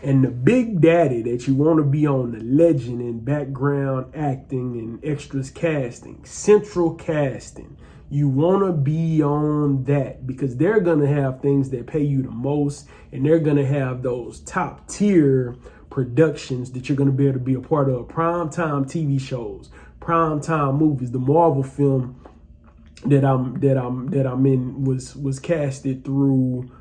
And the big daddy that you want to be on, the legend in background acting and extras casting, central casting. You want to be on that because they're going to have things that pay you the most, and they're going to have those top tier productions that you're going to be able to be a part of. Primetime TV shows, primetime movies. The Marvel film that I'm in was casted through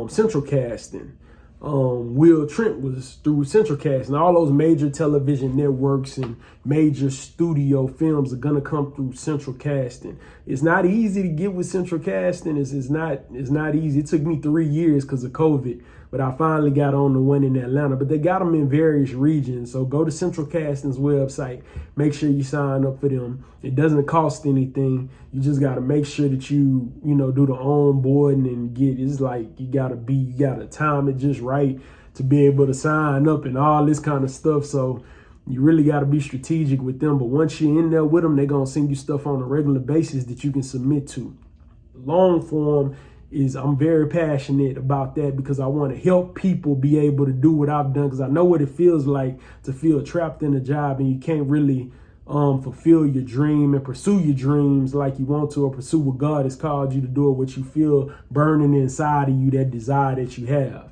central casting. Will Trent was through central casting. All those major television networks and major studio films are gonna come through central casting. It's not easy to get with central casting. It's not easy. It took me 3 years because of COVID, but I finally got on the one in Atlanta. But they got them in various regions. So go to Central Casting's website. Make sure you sign up for them. It doesn't cost anything. You just got to make sure that you do the onboarding and get. It's like you got to time it just right to be able to sign up and all this kind of stuff. So you really got to be strategic with them. But once you're in there with them, they're going to send you stuff on a regular basis that you can submit to. Long form is, I'm very passionate about that because I want to help people be able to do what I've done, because I know what it feels like to feel trapped in a job and you can't really fulfill your dream and pursue your dreams like you want to, or pursue what God has called you to do, or what you feel burning inside of you, that desire that you have.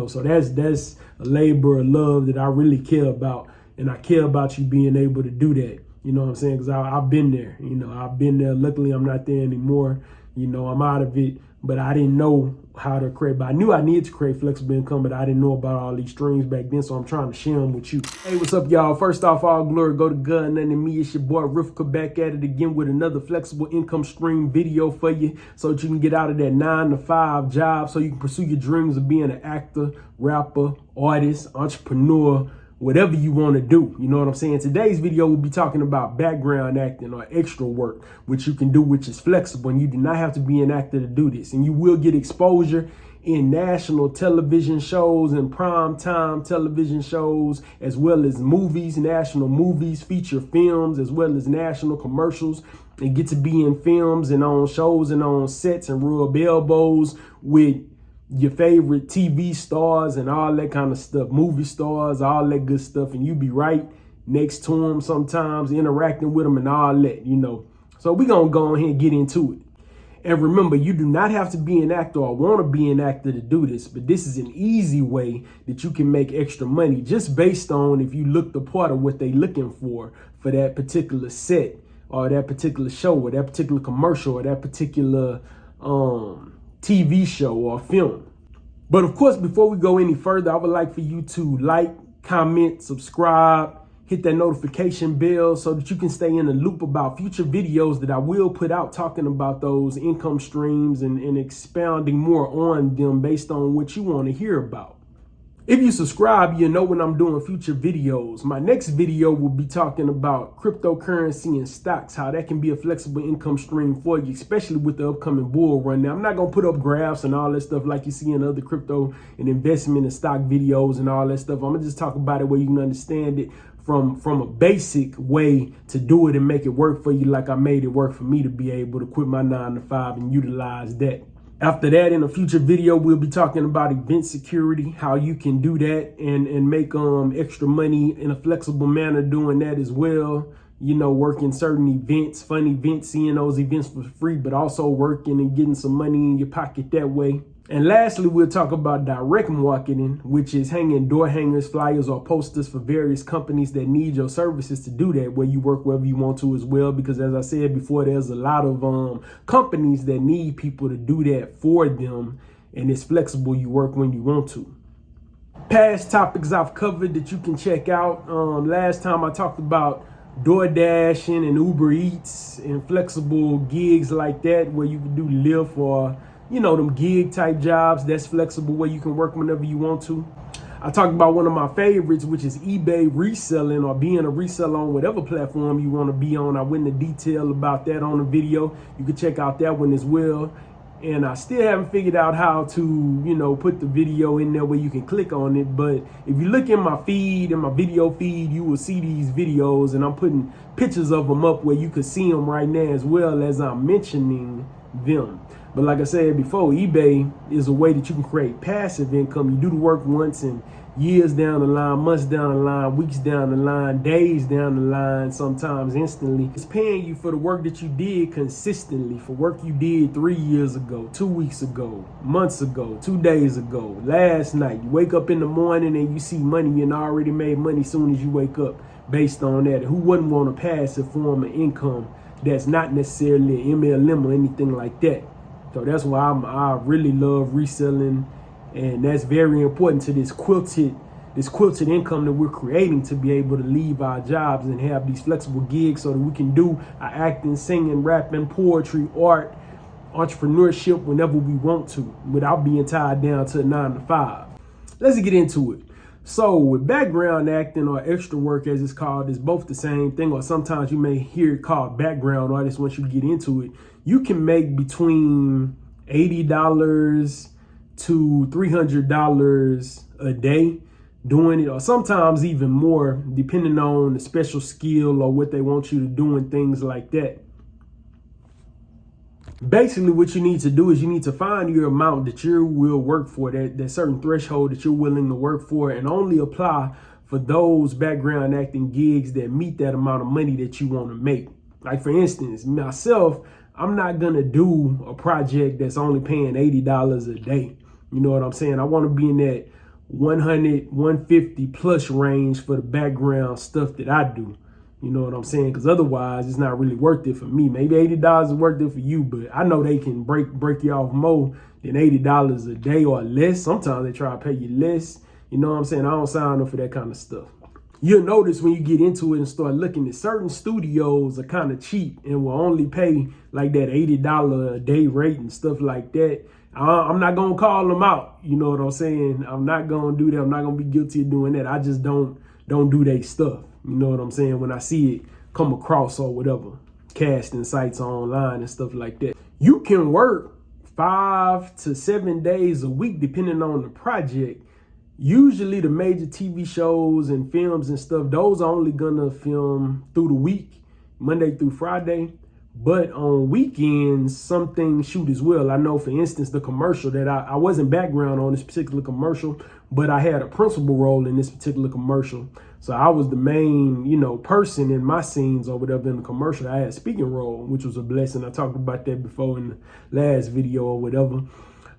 So that's a labor of love that I really care about, and I care about you being able to do that. You know what I'm saying? Because I've been there. I've been there. Luckily, I'm not there anymore. I'm out of it. But I didn't know how to create. But I knew I needed to create flexible income, but I didn't know about all these streams back then. So I'm trying to share them with you. Hey, what's up, y'all? First off, all glory go to God, nothing to me. It's your boy Rifka back at it again with another flexible income stream video for you, so that you can get out of that 9-to-5 job, so you can pursue your dreams of being an actor, rapper, artist, entrepreneur, whatever you want to do. You know what I'm saying? Today's video will be talking about background acting or extra work, which you can do, which is flexible, and you do not have to be an actor to do this. And you will get exposure in national television shows and primetime television shows, as well as movies, national movies, feature films, as well as national commercials, and get to be in films and on shows and on sets and rub elbows with your favorite TV stars and all that kind of stuff, movie stars, all that good stuff, and you be right next to them sometimes, interacting with them and all that, So we're going to go ahead and get into it. And remember, you do not have to be an actor or want to be an actor to do this, but this is an easy way that you can make extra money just based on if you look the part of what they're looking for that particular set or that particular show or that particular commercial or that particular TV show or film. But of course, before we go any further, I would like for you to like, comment, subscribe, hit that notification bell so that you can stay in the loop about future videos that I will put out talking about those income streams and expounding more on them based on what you want to hear about. If you subscribe, you know when I'm doing future videos. My next video will be talking about cryptocurrency and stocks, how that can be a flexible income stream for you, especially with the upcoming bull run. Now, I'm not going to put up graphs and all that stuff like you see in other crypto and investment and stock videos and all that stuff. I'm going to just talk about it where you can understand it from a basic way to do it and make it work for you, like I made it work for me to be able to quit my 9-to-5 and utilize that. After that, in a future video, we'll be talking about event security, how you can do that and make extra money in a flexible manner doing that as well. Working certain events, fun events, seeing those events for free, but also working and getting some money in your pocket that way. And lastly, we'll talk about direct marketing, which is hanging door hangers, flyers, or posters for various companies that need your services to do that, where you work wherever you want to as well. Because as I said before, there's a lot of companies that need people to do that for them, and it's flexible. You work when you want to. Past topics I've covered that you can check out. Last time I talked about DoorDash and Uber Eats and flexible gigs like that, where you can do Lyft or them gig type jobs. That's flexible, where you can work whenever you want to. I talked about one of my favorites, which is eBay reselling or being a reseller on whatever platform you want to be on. I went into detail about that on the video. You can check out that one as well. And I still haven't figured out how to, put the video in there where you can click on it. But if you look in my feed, in my video feed, you will see these videos, and I'm putting pictures of them up where you can see them right now as well as I'm mentioning them. But like I said before, eBay is a way that you can create passive income. You do the work once, and years down the line, months down the line, weeks down the line, days down the line, sometimes instantly, it's paying you for the work that you did consistently, for work you did 3 years ago, 2 weeks ago, months ago, 2 days ago, last night. You wake up in the morning and you see money, and already made money as soon as you wake up based on that. Who wouldn't want a passive form of income that's not necessarily an MLM or anything like that? So that's why I really love reselling, and that's very important to this quilted income that we're creating, to be able to leave our jobs and have these flexible gigs so that we can do our acting, singing, rapping, poetry, art, entrepreneurship whenever we want to, without being tied down to a 9 to 5. Let's get into it. So with background acting, or extra work as it's called, is both the same thing, or sometimes you may hear it called background artists. Once you get into it, you can make between $80 to $300 a day doing it, or sometimes even more, depending on the special skill or what they want you to do and things like that. Basically, what you need to do is you need to find your amount that you will work for, that certain threshold that you're willing to work for, and only apply for those background acting gigs that meet that amount of money that you want to make. Like for instance, myself, I'm not going to do a project that's only paying $80 a day. You know what I'm saying? I want to be in that 100, 150 plus range for the background stuff that I do. You know what I'm saying? Because otherwise, it's not really worth it for me. Maybe $80 is worth it for you, but I know they can break you off more than $80 a day or less. Sometimes they try to pay you less. You know what I'm saying? I don't sign up for that kind of stuff. You'll notice when you get into it and start looking at certain studios are kind of cheap and will only pay like that $80 a day rate and stuff like that. I'm not going to call them out. You know what I'm saying? I'm not going to do that. I'm not going to be guilty of doing that. I just don't do their stuff. You know what I'm saying? When I see it come across or whatever, casting sites online and stuff like that. You can work 5 to 7 days a week, depending on the project. Usually the major TV shows and films and stuff, those are only gonna film through the week, Monday through Friday. But on weekends, some things shoot as well. I know, for instance, the commercial that I wasn't background on this particular commercial, but I had a principal role in this particular commercial. So I was the main, person in my scenes or whatever in the commercial. I had a speaking role, which was a blessing. I talked about that before in the last video or whatever.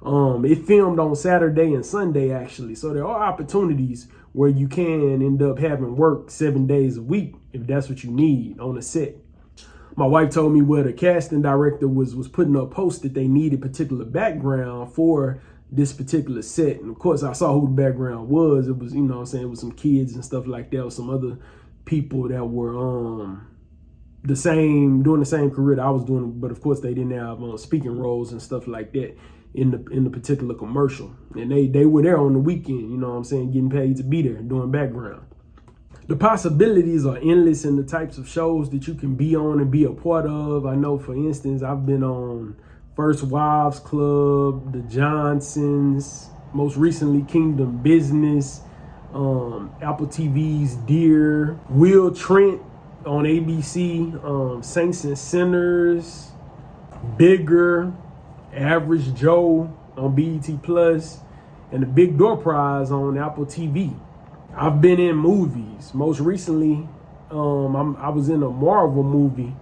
It filmed on Saturday and Sunday, actually. So there are opportunities where you can end up having work 7 days a week if that's what you need on a set. My wife told me where the casting director was putting up posts that they needed particular background for this particular set. And of course, I saw who the background was. It was, it was some kids and stuff like that, or some other people that were doing the same career that I was doing. But of course, they didn't have speaking roles and stuff like that in the particular commercial. And they were there on the weekend, getting paid to be there doing background. The possibilities are endless in the types of shows that you can be on and be a part of. I know, for instance, I've been on First Wives Club, The Johnsons, most recently Kingdom Business, Apple TV's Dear, Will Trent on ABC, Saints and Sinners, Bigger, Average Joe on BET Plus, and the Big Door Prize on Apple TV. I've been in movies. Most recently, I was in a Marvel movie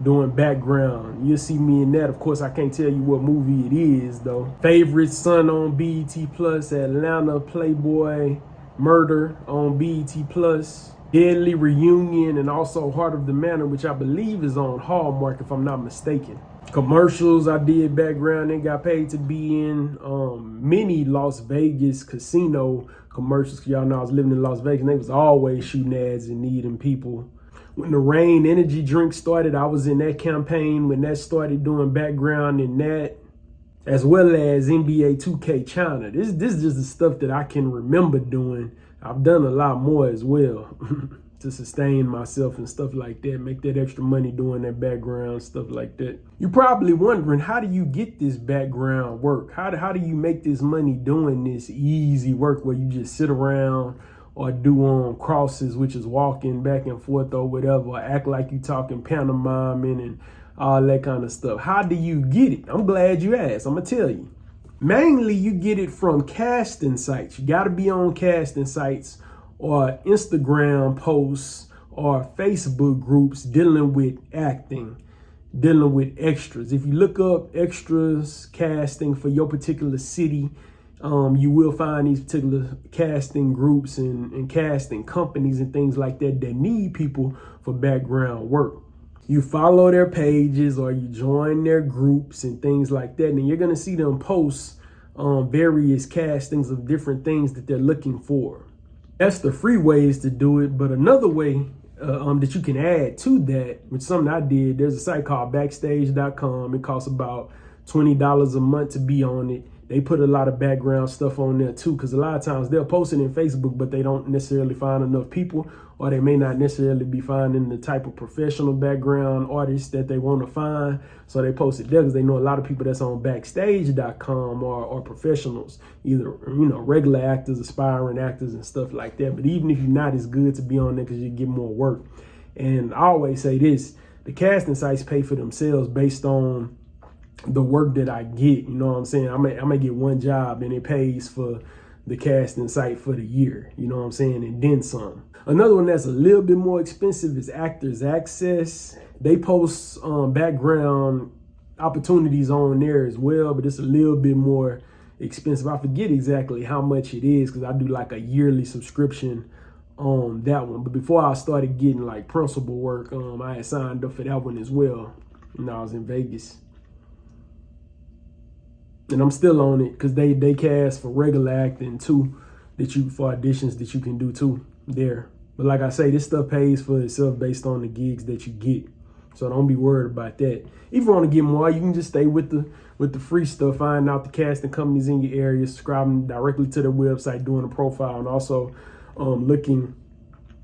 doing background. You'll see me in that. Of course, I can't tell you what movie it is, though. Favorite Son on BET Plus, Atlanta Playboy Murder on BET Plus, Deadly Reunion, and also Heart of the Manor, which I believe is on Hallmark, if I'm not mistaken. Commercials I did background and got paid to be in. Many Las Vegas casino commercials, because y'all know I was living in Las Vegas and they was always shooting ads and needing people. When the Reign energy drink started, I was in that campaign when that started, doing background in that, as well as NBA 2K China. This is just the stuff that I can remember doing. I've done a lot more as well to sustain myself and stuff like that, make that extra money doing that background stuff like that. You're probably wondering, how do you get this background work? How do you make this money doing this easy work where you just sit around or do crosses, which is walking back and forth or whatever, or act like you talking pantomiming and all that kind of stuff. How do you get it? I'm glad you asked. I'm going to tell you. Mainly, you get it from casting sites. You got to be on casting sites or Instagram posts or Facebook groups dealing with acting, dealing with extras. If you look up extras casting for your particular city, you will find these particular casting groups and casting companies and things like that that need people for background work. You follow their pages or you join their groups and things like that, and you're going to see them post various castings of different things that they're looking for. That's the free ways to do it. But another way that you can add to that, which something I did, there's a site called backstage.com. It costs about $20 a month to be on it. They put a lot of background stuff on there too, because a lot of times they'll post it in Facebook, but they don't necessarily find enough people, or they may not necessarily be finding the type of professional background artists that they want to find. So they post it there because they know a lot of people that's on backstage.com are professionals, either, regular actors, aspiring actors and stuff like that. But even if you're not, it's good to be on there because you get more work. And I always say this, the casting sites pay for themselves based on the work that I get. You know what I'm saying? I may get one job and it pays for the casting site for the year, you know what I'm saying, and then some. Another one that's a little bit more expensive is Actors Access. They post background opportunities on there as well, but it's a little bit more expensive. I forget exactly how much it is because I do like a yearly subscription on that one. But before I started getting like principal work, I had signed up for that one as well when I was in Vegas. And I'm still on it because they cast for regular acting too, for auditions that you can do too there. But like I say, this stuff pays for itself based on the gigs that you get. So don't be worried about that. If you want to get more, you can just stay with the free stuff, find out the casting companies in your area, subscribing directly to their website, doing a profile, and also looking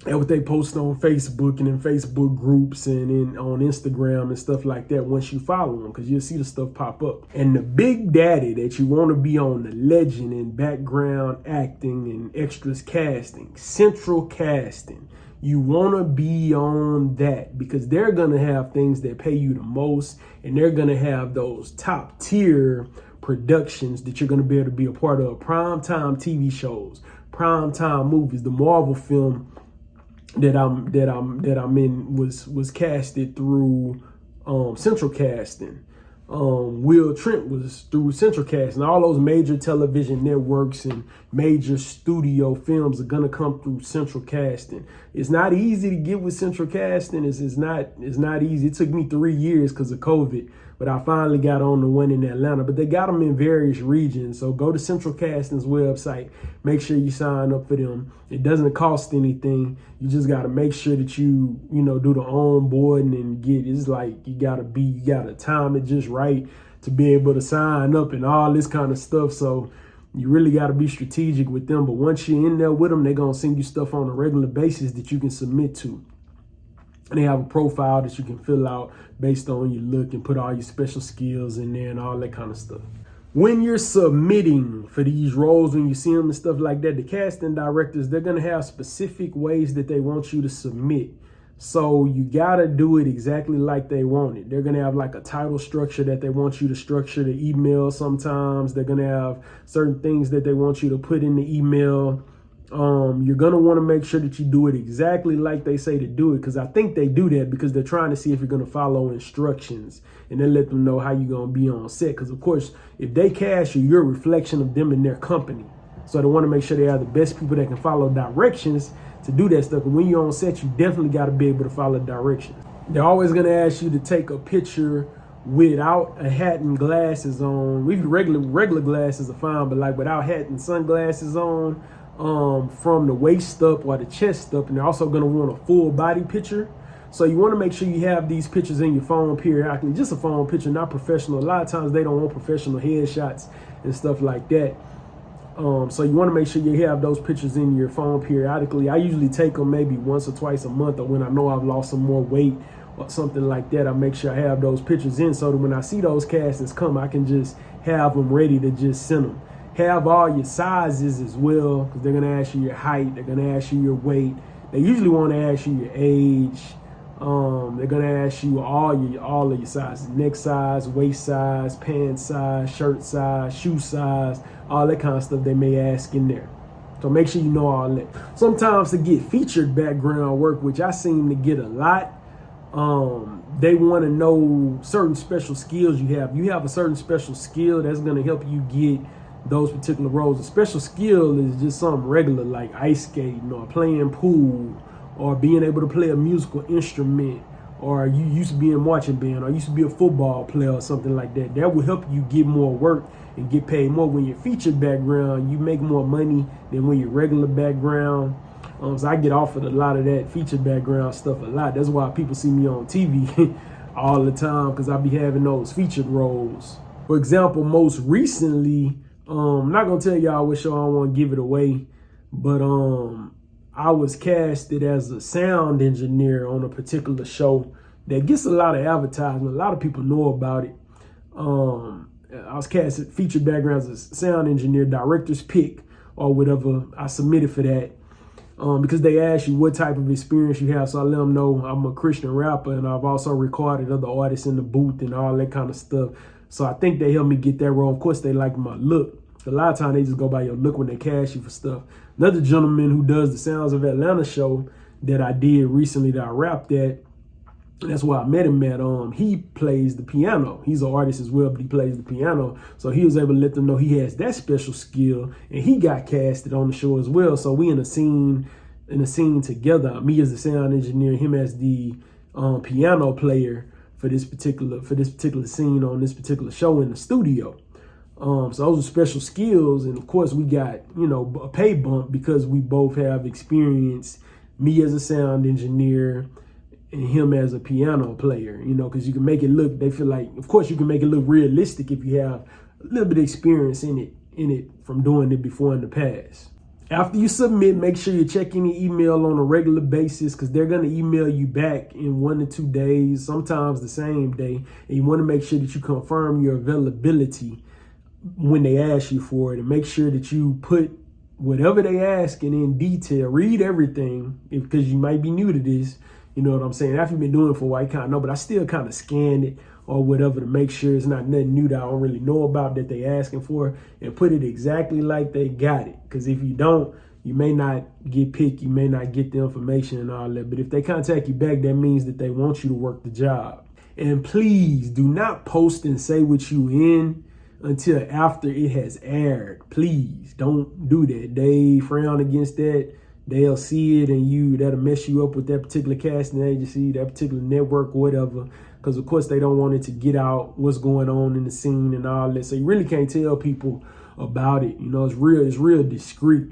at what they post on Facebook and in Facebook groups and on Instagram and stuff like that once you follow them, because you'll see the stuff pop up. And the big daddy that you want to be on, the legend in background acting and extras casting, Central Casting. You want to be on that because they're going to have things that pay you the most, and they're going to have those top tier productions that you're going to be able to be a part of. Primetime TV shows, primetime movies. The Marvel film that I'm in was casted through Central Casting. Will Trent was through Central Casting. All those major television networks and major studio films are gonna come through Central Casting. It's not easy to get with Central Casting. It's not easy. It took me 3 years because of COVID, but I finally got on the one in Atlanta. But they got them in various regions. So go to Central Casting's website. Make sure you sign up for them. It doesn't cost anything. You just got to make sure that you do the onboarding and it's like you got to time it just right to be able to sign up and all this kind of stuff. So you really got to be strategic with them. But once you're in there with them, they're going to send you stuff on a regular basis that you can submit to. And they have a profile that you can fill out based on your look and put all your special skills in there and all that kind of stuff. When you're submitting for these roles, when you see them and stuff like that, the casting directors, they're going to have specific ways that they want you to submit. So you got to do it exactly like they want it. They're going to have like a title structure that they want you to structure the email sometimes. They're going to have certain things that they want you to put in the email. You're going to want to make sure that you do it exactly like they say to do it, because I think they do that because they're trying to see if you're going to follow instructions, and then let them know how you're going to be on set. Because, of course, if they cast you, you're a reflection of them and their company. So they want to make sure they have the best people that can follow directions to do that stuff. And when you're on set, you definitely got to be able to follow directions. They're always going to ask you to take a picture without a hat and glasses on. Regular glasses are fine, but like without hat and sunglasses on, from the waist up or the chest up. And they're also going to want a full body picture. So you want to make sure you have these pictures in your phone periodically. Just a phone picture, not professional. A lot of times they don't want professional headshots and stuff like that. So you want to make sure you have those pictures in your phone periodically. I usually take them maybe once or twice a month, or when I know I've lost some more weight or something like that. I make sure I have those pictures in so that when I see those castings come, I can just have them ready to just send them. Have all your sizes as well, because they're going to ask you your height. They're going to ask you your weight. They usually want to ask you your age. They're gonna ask you all of your sizes: neck size, waist size, pant size, shirt size, shoe size, all that kind of stuff they may ask in there. So make sure you know all that. Sometimes to get featured background work, which I seem to get a lot, they want to know certain special skills you have. You have a certain special skill that's going to help you get those particular roles. A special skill is just something regular like ice skating or playing pool or being able to play a musical instrument, or you used to be in marching band, or used to be a football player or something like that. That will help you get more work and get paid more. When you're featured background, you make more money than when you're regular background. So I get offered a lot of that featured background stuff a lot. That's why people see me on TV all the time, because I be having those featured roles. For example, most recently, I'm not gonna tell y'all what show, I don't want to give it away, but I was casted as a sound engineer on a particular show that gets a lot of advertisement. A lot of people know about it. I was casted featured background as a sound engineer, director's pick or whatever. I submitted for that because they ask you what type of experience you have. So I let them know I'm a Christian rapper, and I've also recorded other artists in the booth and all that kind of stuff. So I think they helped me get that role. Of course, they like my look. A lot of times they just go by your look when they cast you for stuff. Another gentleman who does the Sounds of Atlanta show that I did recently that I rapped at, that's where I met him at. He plays the piano. He's an artist as well, but he plays the piano. So he was able to let them know he has that special skill, and he got casted on the show as well. So we in a scene together. Me as the sound engineer, him as the piano player for this particular scene on this particular show in the studio. So those are special skills, and of course we got, a pay bump because we both have experience. Me as a sound engineer and him as a piano player, because you can make it look, they feel like, of course you can make it look realistic if you have a little bit of experience in it from doing it before in the past. After you submit, make sure you check any email on a regular basis, because they're going to email you back in 1 to 2 days, sometimes the same day. And you want to make sure that you confirm your availability when they ask you for it, and make sure that you put whatever they ask in detail. Read everything, because you might be new to this. You know what I'm saying? After you've been doing it for a while, you kind of know, but I still kind of scan it or whatever to make sure it's not nothing new that I don't really know about that they asking for, and put it exactly like they got it. Because if you don't, you may not get picked, you may not get the information and all that. But if they contact you back, that means that they want you to work the job. And please do not post and say what you in until after it has aired. Please don't do that. They frown against that. They'll see it, and that'll mess you up with that particular casting agency, that particular network, whatever. Because of course they don't want it to get out what's going on in the scene and all that. So you really can't tell people about it. It's real discreet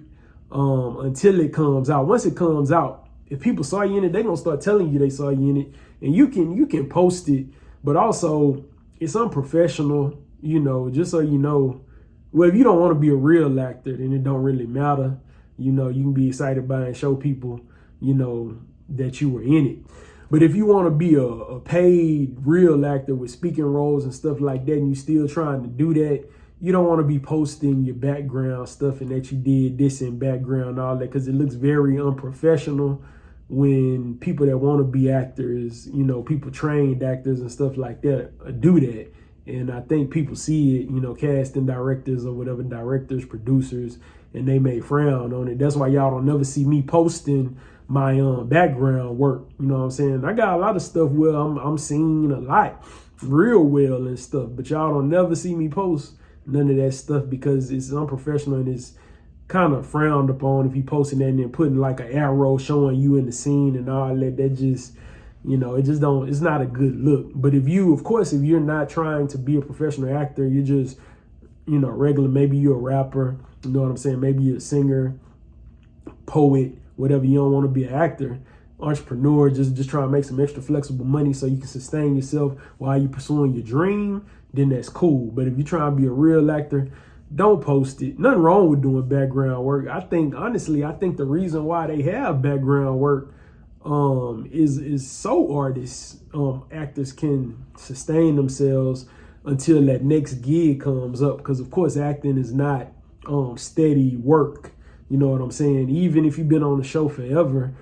until it comes out. Once it comes out, if people saw you in it, they're gonna start telling you they saw you in it, and you can post it, but also it's unprofessional. Just so you know. Well, if you don't want to be a real actor, then it don't really matter. You can be excited by it and show people, that you were in it. But if you want to be a paid real actor with speaking roles and stuff like that, and you still trying to do that, you don't want to be posting your background stuff and that you did this in background and all that, because it looks very unprofessional when people that want to be actors, people trained actors and stuff like that do that. And I think people see it, casting directors or whatever, directors, producers, and they may frown on it. That's why y'all don't never see me posting my background work. You know what I'm saying? I got a lot of stuff where I'm seen a lot real well and stuff, but y'all don't never see me post none of that stuff, because it's unprofessional and it's kind of frowned upon if you posting that and then putting like an arrow showing you in the scene and all that. That just, it's not a good look. But if you're not trying to be a professional actor, you're just, regular, maybe you're a rapper, you know what I'm saying? Maybe you're a singer, poet, whatever. You don't want to be an actor, entrepreneur, just try to make some extra flexible money so you can sustain yourself while you're pursuing your dream, then that's cool. But if you're trying to be a real actor, don't post it. Nothing wrong with doing background work. I think the reason why they have background work is so artists, actors can sustain themselves until that next gig comes up. Because of course acting is not steady work. You know what I'm saying? Even if you've been on the show forever,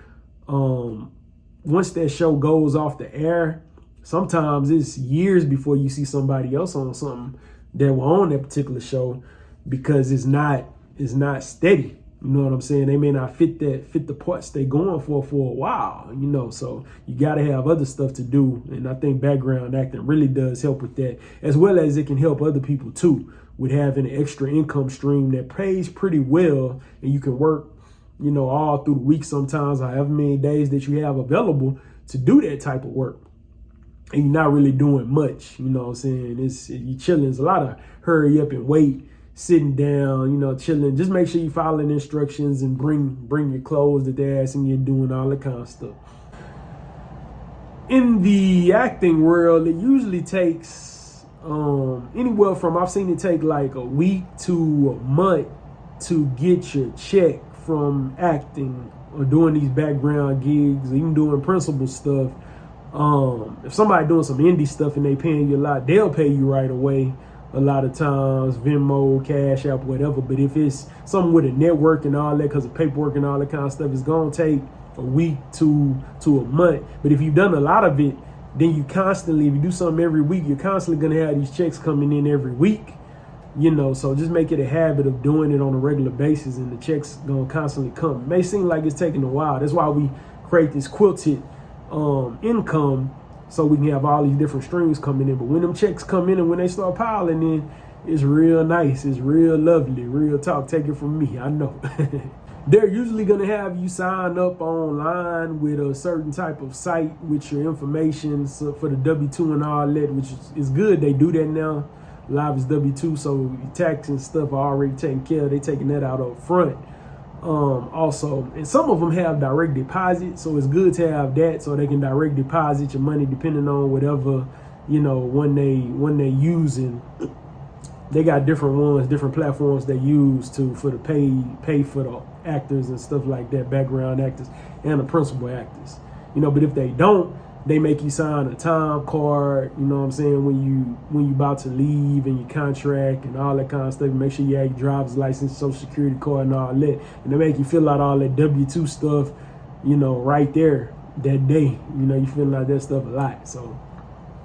once that show goes off the air, sometimes it's years before you see somebody else on something that were on that particular show, because it's not steady. You know what I'm saying? They may not fit the parts they going for a while, you know, so you got to have other stuff to do. And I think background acting really does help with that, as well as it can help other people too, with having an extra income stream that pays pretty well, and you can work, you know, all through the week sometimes, however many days that you have available to do that type of work. And you're not really doing much, you know what I'm saying? You chilling. It's a lot of hurry up and wait, sitting down, you know, chilling. Just make sure you following instructions and bring your clothes that they're asking you, doing all that kind of stuff. In the acting world, it usually takes anywhere from, I've seen it take like a week to a month to get your check from acting or doing these background gigs, or even doing principal stuff. If somebody doing some indie stuff and they paying you a lot, they'll pay you right away. A lot of times, Venmo, Cash App, whatever. But if it's something with a network and all that, because of paperwork and all that kind of stuff, it's gonna take a week to a month. But if you've done a lot of it, then you constantly, if you do something every week, you're constantly gonna have these checks coming in every week. You know, so just make it a habit of doing it on a regular basis, and the checks gonna constantly come. It may seem like it's taking a while. That's why we create this quilted income, so we can have all these different streams coming in. But when them checks come in and when they start piling in, it's real nice. It's real lovely. Real talk. Take it from me. I know. They're usually going to have you sign up online with a certain type of site with your information for the W-2 and all that, which is good. They do that now. A lot of it's W-2, so your tax and stuff are already taken care of. They're taking that out up front. Also, and some of them have direct deposit, so it's good to have that, so they can direct deposit your money depending on whatever, you know, when they using. They got different ones, different platforms they use for the pay for the actors and stuff like that, background actors and the principal actors, you know. But if they don't, they make you sign a time card, you know what I'm saying, when you about to leave, and your contract and all that kind of stuff. Make sure you have your driver's license, social security card and all that. And they make you fill out all that W-2 stuff, you know, right there that day. You know, you fill out that stuff a lot. So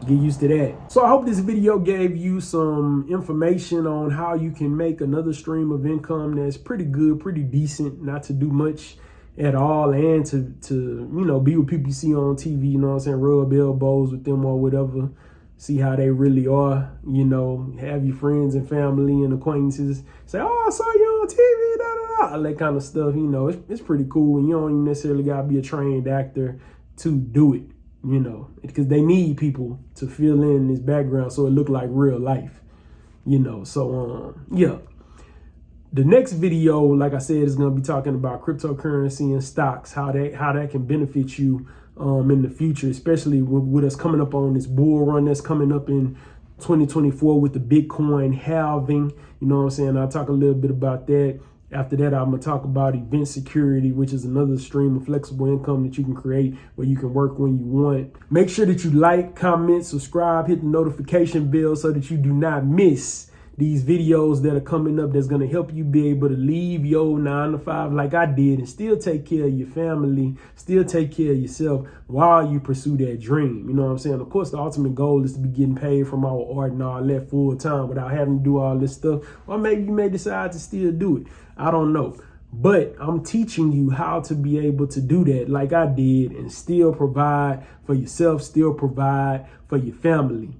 get used to that. So I hope this video gave you some information on how you can make another stream of income that's pretty good, pretty decent, not to do much at all, and to you know, be with people you see on TV, you know what I'm saying, rub elbows with them or whatever, see how they really are, you know, have your friends and family and acquaintances say, oh, I saw you on TV, da da da, all that kind of stuff. You know, it's pretty cool, and you don't even necessarily gotta be a trained actor to do it, you know, because they need people to fill in this background so it look like real life, you know. So yeah. The next video, like I said, is going to be talking about cryptocurrency and stocks, how that can benefit you in the future, especially with us coming up on this bull run that's coming up in 2024 with the Bitcoin halving. You know what I'm saying? I'll talk a little bit about that. After that, I'm going to talk about event security, which is another stream of flexible income that you can create where you can work when you want. Make sure that you like, comment, subscribe, hit the notification bell so that you do not miss these videos that are coming up that's going to help you be able to leave your 9 to 5 like I did and still take care of your family, still take care of yourself while you pursue that dream. You know what I'm saying? Of course, the ultimate goal is to be getting paid from our art and all that full time without having to do all this stuff. Or maybe you may decide to still do it. I don't know. But I'm teaching you how to be able to do that like I did and still provide for yourself, still provide for your family.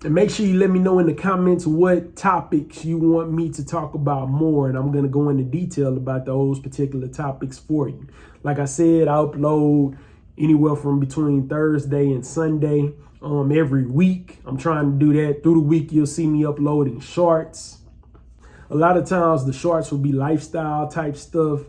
And make sure you let me know in the comments what topics you want me to talk about more. And I'm going to go into detail about those particular topics for you. Like I said, I upload anywhere from between Thursday and Sunday every week. I'm trying to do that. Through the week, you'll see me uploading shorts. A lot of times the shorts will be lifestyle type stuff.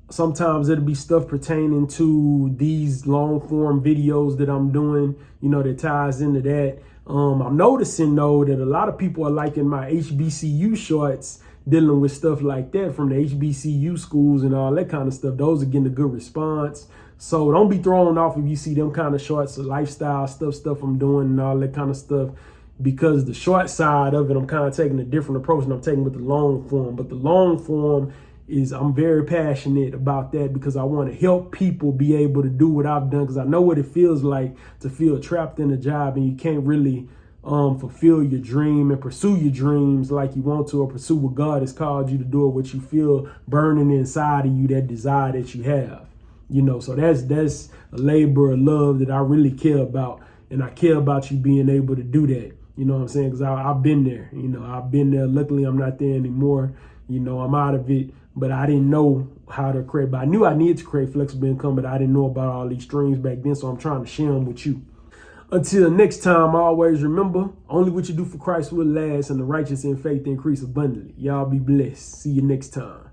Sometimes it'll be stuff pertaining to these long form videos that I'm doing, you know, that ties into that. I'm noticing though that a lot of people are liking my HBCU shorts dealing with stuff like that from the HBCU schools and all that kind of stuff. Those are getting a good response. So don't be thrown off if you see them kind of shorts, the lifestyle stuff I'm doing and all that kind of stuff, because the short side of it, I'm kind of taking a different approach than I'm taking with the long form. But the long form is I'm very passionate about that because I want to help people be able to do what I've done, because I know what it feels like to feel trapped in a job and you can't really fulfill your dream and pursue your dreams like you want to, or pursue what God has called you to do, or what you feel burning inside of you, that desire that you have. So that's a labor of love that I really care about, and I care about you being able to do that. You know what I'm saying? Because I've been there. I've been there. Luckily, I'm not there anymore. I'm out of it, but I didn't know how to create. But I knew I needed to create flexible income, but I didn't know about all these streams back then. So I'm trying to share them with you. Until next time, always remember, only what you do for Christ will last, and the righteous in faith increase abundantly. Y'all be blessed. See you next time.